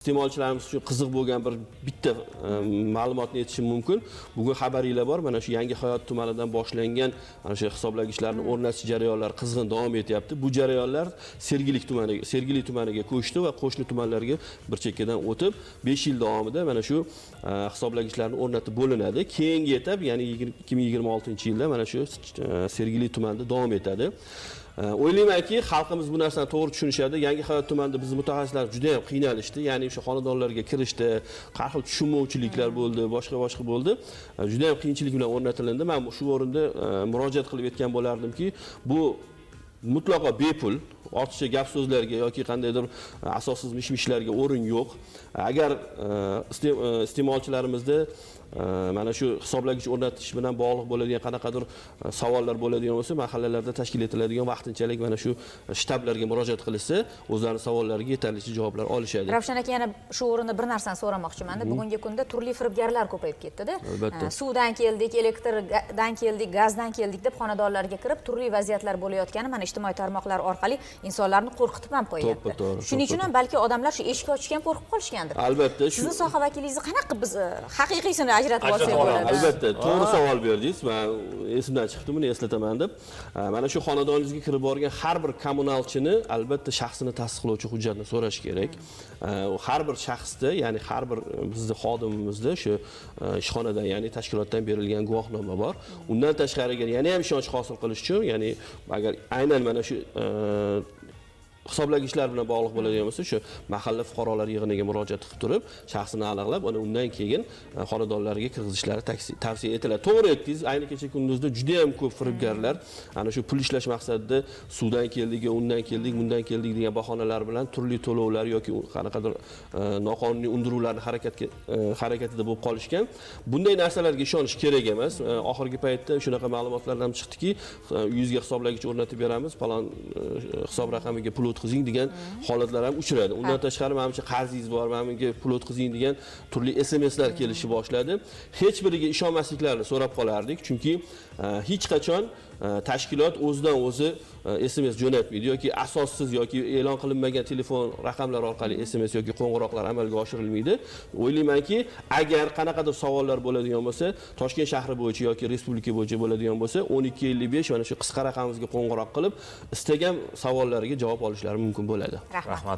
Iste'molchilarimiz uchun qiziq bo'lgan bitta ma'lumotni aytishim mumkin. Bugun xabaringlar bor, mana shu Yangi Hayot tumanidan boshlangan mana shu hisoblagichlarni o'rnatish jarayonlari qizg'in davom etyapti. Bu jarayonlar Sergeli tumaniga ko'chdi va qo'shni tumanlarga bir chekkadan o'tib 5 yil davomida mana shu hisoblagichlarni o'rnatib bo'linadi. Keyingi etap, ya'ni 2026-yilda mana shu Sergeli tumanida davom etadi. O'ylaymanki, xalqimiz bu narsani to'g'ri tushunishadi. Yangi Hayot tumanida bizning mutaxassislar juda ham qiynalishdi. Ya'ni o'sha xonadonlarga kirishdi, har xil tushunmovchiliklar bo'ldi, boshqa bo'ldi. Juda ham qiyinchilik bilan o'rnatilindi. Men shu o'rinda murojaat qilib aytgan bo'lardimki, bu mutlaqo bepul, ortiqcha gap so'zlarga yoki qandaydir asossiz mish-mishlarga o'rin yo'q. Agar iste'molchilarimizda mana shu hisoblagich o'rnatish bilan bog'liq bo'ladigan qanaqadir savollar bo'ladigan bo'lsa, mahallalarda tashkil etiladigan vaqtinchalik mana shu shtablarga murojaat qilishsa, o'zlarining savollariga yetarlicha javoblar olishadi. Ravshan aka, yana shu o'rinda bir narsani so'ramoqchiman-da. Bugungi kunda turli firibgarlar ko'payib ketdi-da. Suvdan keldik, elektrdan keldik, gazdan keldik deb xonadonlarga kirib, turli vaziyatlar bo'layotgani mana ijtimoiy tarmoqlar orqali insonlarni qo'rqitib ham qo'yyapti. Shuning uchun ham balki odamlar shu eshik ochishga qo'rqib qolishgandir. Albatta, sizni soha vakilingizni qanaqa biz haqiqiysini ajratib olsak bo'ladi? Albatta, to'g'ri savol berdingiz. Men esimdan chiqdi, buni eslataman deb. Mana shu xonadoningizga kirib borgan har bir kommunalchini albatta shaxsini tasdiqlovchi hujjatni so'rash kerak. Har bir shaxsda, ya'ni har bir bizning xodimimizda shu ishxonadan, ya'ni tashkilotdan berilgan guvohnoma bor. Undan tashqariga yana ham ishonch hosil qilish uchun, ya'ni agar aynan mana shu hisoblagichlar bilan bog'liq bo'ladigan bo'lsa, shu mahalla fuqarolar yig'iniga murojaat qilib turib, shaxsini aniqlab, undan keyin xonadonlarga kirgizishlari tavsiya etiladi. To'g'ri aytdingiz, ayni kecha kunduzda juda ham ko'p firibgarlar ana shu pul ishlash maqsadida suvdan keldik, undan keldik, bundan keldik degan bahonalar bilan turli to'lovlar yoki qanaqadir noqonuniy undiruvlarni harakatida bo'lib qolishgan. Bunday narsalarga ishonish kerak emas. Oxirgi paytda shunaqa ma'lumotlar ham chiqdiki, uyingizga hisoblagich o'rnatib beramiz, falon hisob raqamiga pul o'tkazing degan holatlar ham uchradi. Undan tashqari menimcha qarzingiz bor, menga pul o'tkazing degan turli SMSlar kelishi boshladi. Hech biriga ishonmasliklarini so'rab qolardik, chunki hech qachon tashkilot o'zidan o'zi SMS jo'natmaydi yoki asossiz yoki e'lon qilinmagan telefon raqamlari orqali SMS yoki qo'ng'iroqlar amalga oshirilmaydi. O'ylaymanki, agar qanaqadir savollar bo'ladigan bo'lsa, Toshkent shahri bo'yicha yoki respublika bo'yicha bo'ladigan bo'lsa, 1255 mana shu qisqa raqamimizga qo'ng'iroq qilib, istagan savollariga javob olishlari mumkin bo'ladi. Rahmat.